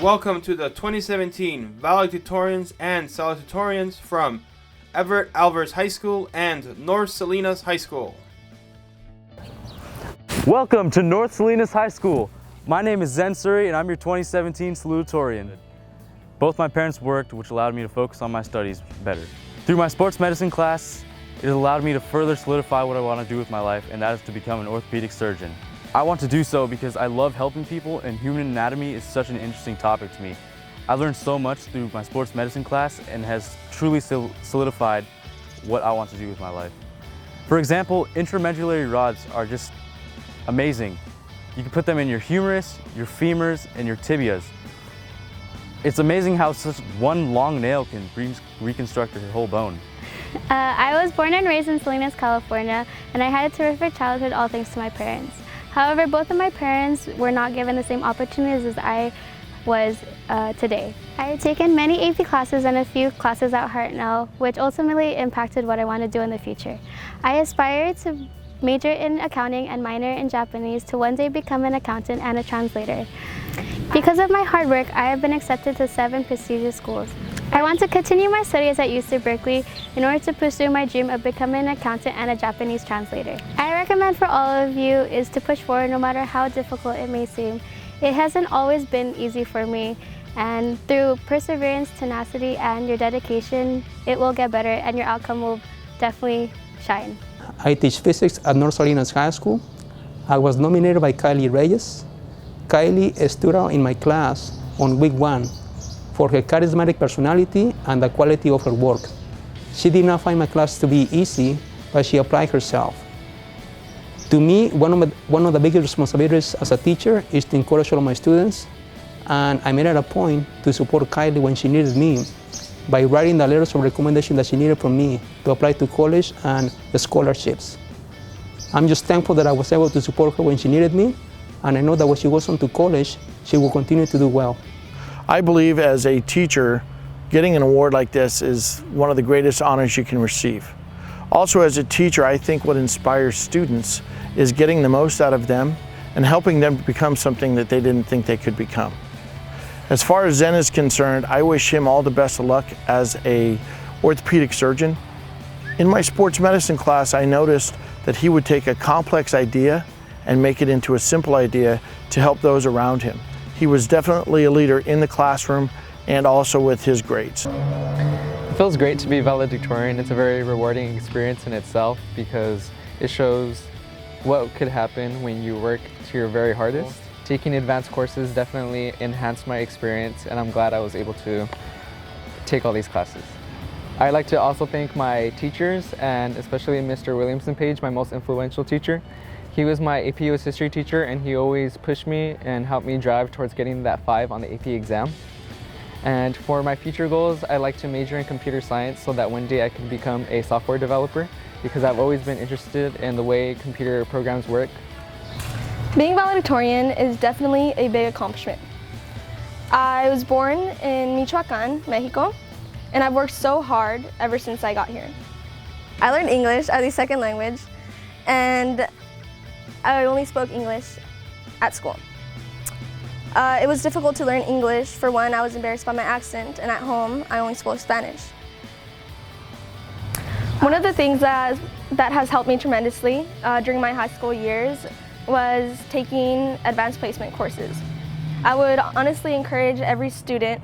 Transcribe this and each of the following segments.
Welcome to the 2017 Valedictorians and Salutatorians from Everett Alvarez High School and North Salinas High School. Welcome to North Salinas High School. My name is Zen Suri and I'm your 2017 Salutatorian. Both my parents worked, which allowed me to focus on my studies better. Through my sports medicine class, it has allowed me to further solidify what I want to do with my life, and that is to become an orthopedic surgeon. I want to do so because I love helping people, and human anatomy is such an interesting topic to me. I learned so much through my sports medicine class and has truly solidified what I want to do with my life. For example, intramedullary rods are just amazing. You can put them in your humerus, your femurs, and your tibias. It's amazing how such one long nail can reconstruct your whole bone. I was born and raised in Salinas, California, and I had a terrific childhood all thanks to my parents. However, both of my parents were not given the same opportunities as I was today. I had taken many AP classes and a few classes at Hartnell, which ultimately impacted what I want to do in the future. I aspire to major in accounting and minor in Japanese to one day become an accountant and a translator. Because of my hard work, I have been accepted to 7 prestigious schools. I want to continue my studies at UC Berkeley in order to pursue my dream of becoming an accountant and a Japanese translator. I recommend for all of you is to push forward no matter how difficult it may seem. It hasn't always been easy for me, and through perseverance, tenacity, and your dedication, it will get better and your outcome will definitely shine. I teach physics at North Salinas High School. I was nominated by Kylie Reyes. Kylie stood out in my class on week 1 for her charismatic personality and the quality of her work. She did not find my class to be easy, but she applied herself. To me, one of the biggest responsibilities as a teacher is to encourage all of my students, and I made it a point to support Kylie when she needed me by writing the letters of recommendation that she needed from me to apply to college and the scholarships. I'm just thankful that I was able to support her when she needed me, and I know that when she goes on to college, she will continue to do well. I believe as a teacher, getting an award like this is one of the greatest honors you can receive. Also as a teacher, I think what inspires students is getting the most out of them and helping them to become something that they didn't think they could become. As far as Zen is concerned, I wish him all the best of luck as an orthopedic surgeon. In my sports medicine class, I noticed that he would take a complex idea and make it into a simple idea to help those around him. He was definitely a leader in the classroom and also with his grades. It feels great to be valedictorian. It's a very rewarding experience in itself because it shows what could happen when you work to your very hardest. Taking advanced courses definitely enhanced my experience, and I'm glad I was able to take all these classes. I'd like to also thank my teachers, and especially Mr. Williamson Page, my most influential teacher. He was my AP US history teacher, and he always pushed me and helped me drive towards getting that 5 on the AP exam. And for my future goals, I'd like to major in computer science so that one day I can become a software developer, because I've always been interested in the way computer programs work. Being valedictorian is definitely a big accomplishment. I was born in Michoacan, Mexico, and I've worked so hard ever since I got here. I learned English as a second language, and I only spoke English at school. It was difficult to learn English. For one, I was embarrassed by my accent, and at home, I only spoke Spanish. One of the things that has helped me tremendously during my high school years was taking advanced placement courses. I would honestly encourage every student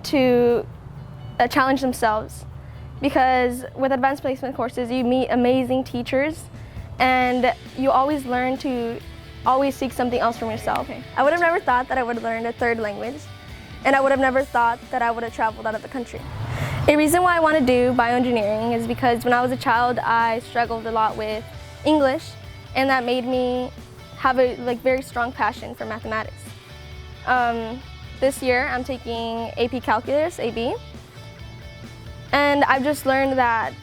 to challenge themselves, because with advanced placement courses, you meet amazing teachers and you always learn to always seek something else from yourself. I would have never thought that I would have learned a 3rd language, and I would have never thought that I would have traveled out of the country. A reason why I want to do bioengineering is because when I was a child, I struggled a lot with English, and that made me have a very strong passion for mathematics. This year, I'm taking AP Calculus, AB, and I've just learned that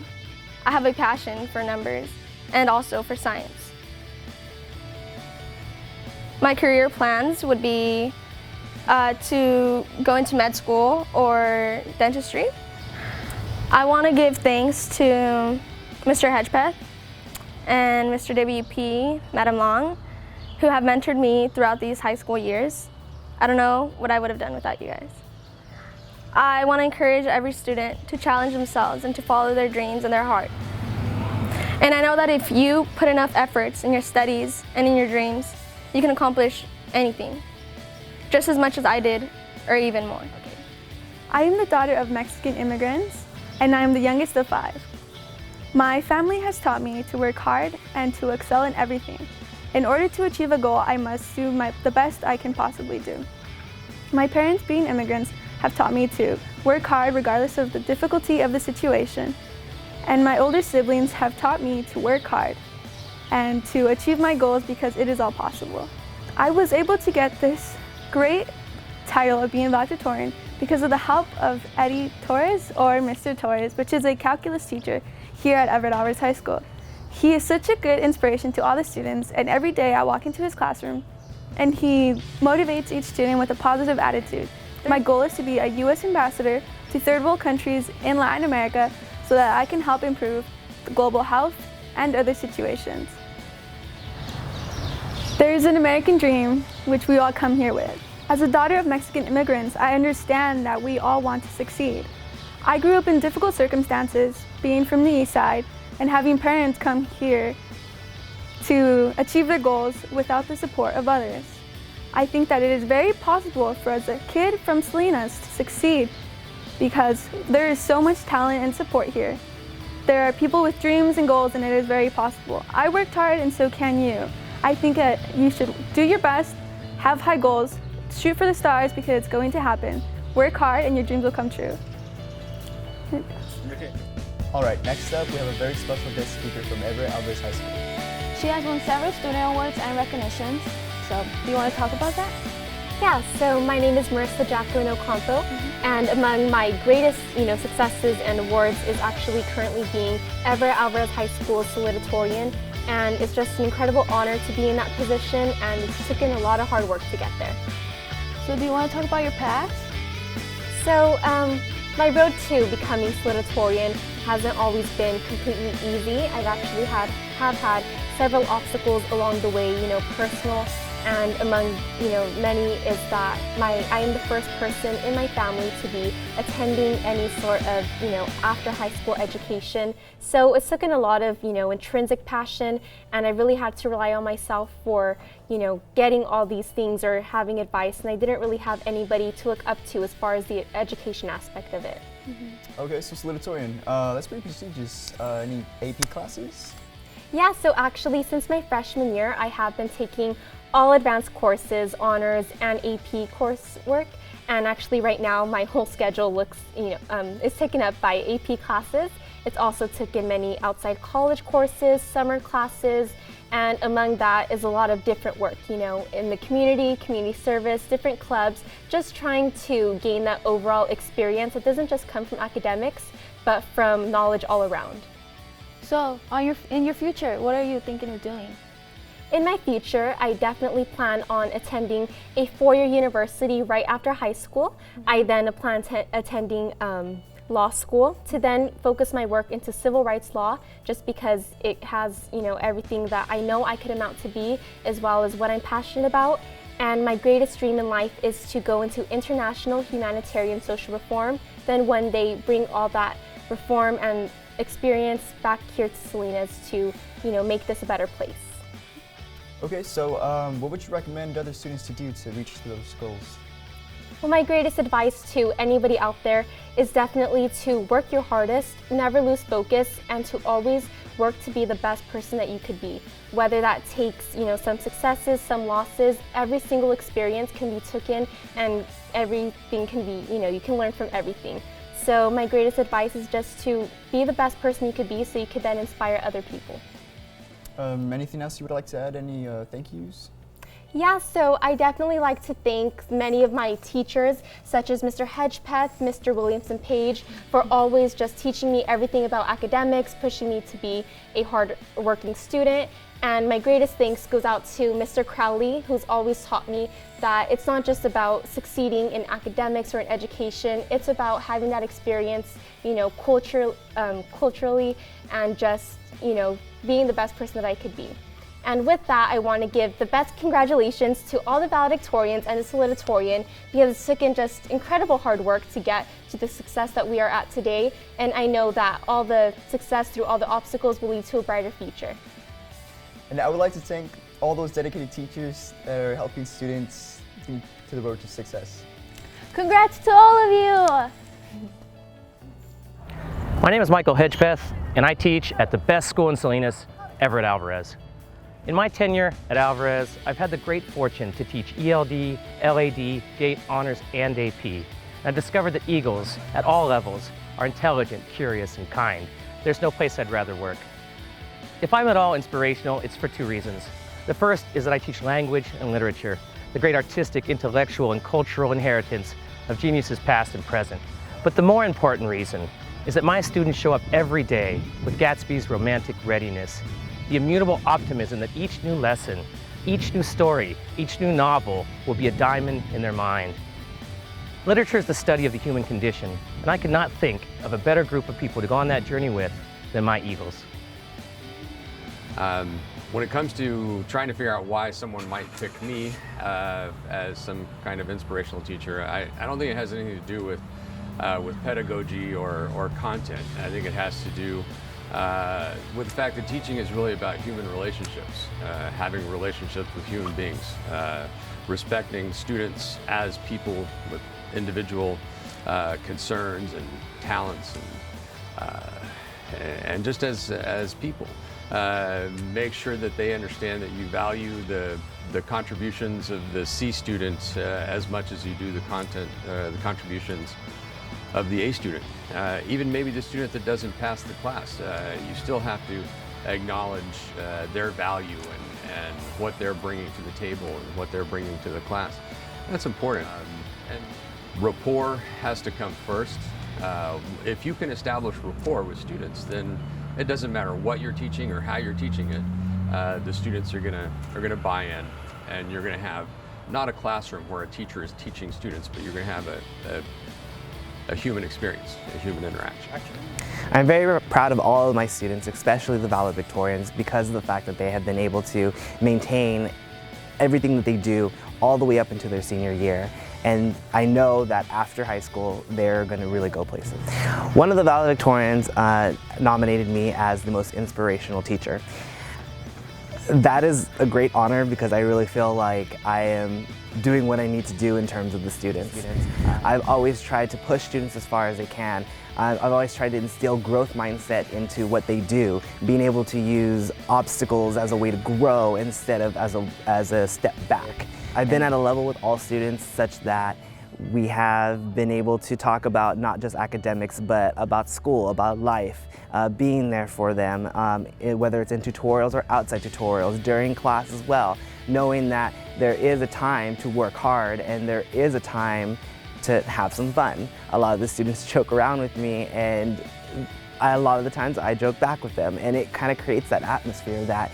I have a passion for numbers and also for science. My career plans would be to go into med school or dentistry. I want to give thanks to Mr. Hedgepeth and Mr. WP, Madam Long, who have mentored me throughout these high school years. I don't know what I would have done without you guys. I want to encourage every student to challenge themselves and to follow their dreams and their heart. And I know that if you put enough efforts in your studies and in your dreams, you can accomplish anything, just as much as I did, or even more. I am the daughter of Mexican immigrants, and I am the youngest of 5. My family has taught me to work hard and to excel in everything. In order to achieve a goal, I must do the best I can possibly do. My parents, being immigrants, have taught me to work hard regardless of the difficulty of the situation. And my older siblings have taught me to work hard and to achieve my goals because it is all possible. I was able to get this great title of being valedictorian because of the help of Eddie Torres, or Mr. Torres, which is a calculus teacher here at Everett Alvarez High School. He is such a good inspiration to all the students, and every day I walk into his classroom and he motivates each student with a positive attitude. My goal is to be a U.S. ambassador to third world countries in Latin America so that I can help improve the global health and other situations. There is an American dream which we all come here with. As a daughter of Mexican immigrants, I understand that we all want to succeed. I grew up in difficult circumstances, being from the East Side, and having parents come here to achieve their goals without the support of others. I think that it is very possible for us, a kid from Salinas, to succeed because there is so much talent and support here. There are people with dreams and goals, and it is very possible. I worked hard, and so can you. I think that you should do your best, have high goals, shoot for the stars because it's going to happen. Work hard and your dreams will come true. All right, next up we have a very special guest speaker from Everett Alvarez High School. She has won several student awards and recognitions. So, do you want to talk about that? Yeah, so my name is Marissa Jacqueline Ocampo, and among my greatest successes and awards is actually currently being Everett Alvarez High School Salutatorian, and it's just an incredible honor to be in that position, and it's taken a lot of hard work to get there. So do you want to talk about your past? So my road to becoming salutatorian hasn't always been completely easy. I've actually have had several obstacles along the way, personal, and among many is that I am the first person in my family to be attending any sort of after high school education. So it's taken a lot of intrinsic passion, and I really had to rely on myself for getting all these things or having advice, and I didn't really have anybody to look up to as far as the education aspect of it. Okay, so salutatorian, that's pretty prestigious. Any AP classes? Yeah, so actually since my freshman year, I have been taking all advanced courses, honors, and AP coursework. And actually right now my whole schedule looks, is taken up by AP classes. It's also taken many outside college courses, summer classes, and among that is a lot of different work, in the community service, different clubs, just trying to gain that overall experience that doesn't just come from academics, but from knowledge all around. So, in your future, what are you thinking of doing? In my future, I definitely plan on attending a 4-year university right after high school. I then plan attending law school to then focus my work into civil rights law, just because it has everything that I know I could amount to be, as well as what I'm passionate about. And my greatest dream in life is to go into international humanitarian social reform, then one day bring all that reform and experience back here to Salinas to make this a better place. Okay, so what would you recommend other students to do to reach those goals? Well, my greatest advice to anybody out there is definitely to work your hardest, never lose focus, and to always work to be the best person that you could be. Whether that takes, some successes, some losses, every single experience can be taken, and everything can be, you can learn from everything. So my greatest advice is just to be the best person you could be so you could then inspire other people. Anything else you would like to add? Any thank yous? Yeah, so I definitely like to thank many of my teachers, such as Mr. Hedgepeth, Mr. Williamson-Page, for always just teaching me everything about academics, pushing me to be a hard-working student. And my greatest thanks goes out to Mr. Crowley, who's always taught me that it's not just about succeeding in academics or in education, it's about having that experience, culturally, and just, being the best person that I could be. And with that, I want to give the best congratulations to all the valedictorians and the salutatorian, because it's taken just incredible hard work to get to the success that we are at today. And I know that all the success through all the obstacles will lead to a brighter future. And I would like to thank all those dedicated teachers that are helping students to the road to success. Congrats to all of you! My name is Michael Hedgepeth, and I teach at the best school in Salinas, Everett Alvarez. In my tenure at Alvarez, I've had the great fortune to teach ELD, LAD, GATE, Honors, and AP. And I've discovered that Eagles, at all levels, are intelligent, curious, and kind. There's no place I'd rather work. If I'm at all inspirational, it's for two reasons. The first is that I teach language and literature, the great artistic, intellectual, and cultural inheritance of geniuses past and present. But the more important reason is that my students show up every day with Gatsby's romantic readiness, the immutable optimism that each new lesson, each new story, each new novel will be a diamond in their mind. Literature is the study of the human condition, and I could not think of a better group of people to go on that journey with than my Eagles. When it comes to trying to figure out why someone might pick me as some kind of inspirational teacher, I don't think it has anything to do with pedagogy or content. I think it has to do with the fact that teaching is really about human relationships, having relationships with human beings, respecting students as people with individual concerns and talents, and just as people. Make sure that they understand that you value the contributions of the C student as much as you do the contributions of the A student. Even maybe the student that doesn't pass the class, you still have to acknowledge their value and what they're bringing to the table and what they're bringing to the class. That's important. And rapport has to come first. If you can establish rapport with students, then it doesn't matter what you're teaching or how you're teaching it. The students are gonna buy in, and you're gonna have not a classroom where a teacher is teaching students, but you're gonna have a human experience, a human interaction. I'm very proud of all of my students, especially the valedictorians, because of the fact that they have been able to maintain everything that they do all the way up into their senior year. And I know that after high school, they're going to really go places. One of the valedictorians nominated me as the most inspirational teacher. That is a great honor because I really feel like I am doing what I need to do in terms of the students. I've always tried to push students as far as I can. I've always tried to instill growth mindset into what they do, being able to use obstacles as a way to grow instead of as a step back. I've been at a level with all students such that we have been able to talk about not just academics, but about school, about life, being there for them, whether it's in tutorials or outside tutorials, during class as well, knowing that there is a time to work hard and there is a time to have some fun. A lot of the students joke around with me, and a lot of the times I joke back with them, and it kind of creates that atmosphere that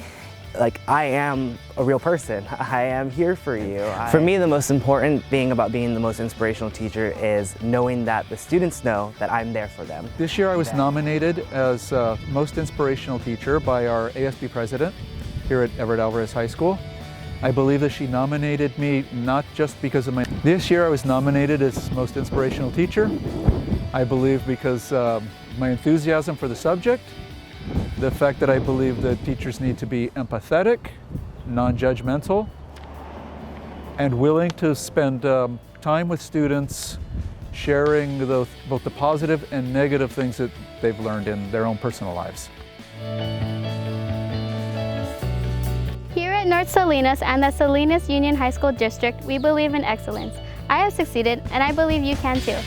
like, I am a real person. I am here for you. For me, the most important thing about being the most inspirational teacher is knowing that the students know that I'm there for them. This year I was nominated as most inspirational teacher by our ASB president here at Everett Alvarez High School. I believe that she nominated me not just because of This year I was nominated as most inspirational teacher. I believe because my enthusiasm for the subject, the fact that I believe that teachers need to be empathetic, non-judgmental, and willing to spend time with students, sharing both the positive and negative things that they've learned in their own personal lives. Here at North Salinas and the Salinas Union High School District, we believe in excellence. I have succeeded, and I believe you can too.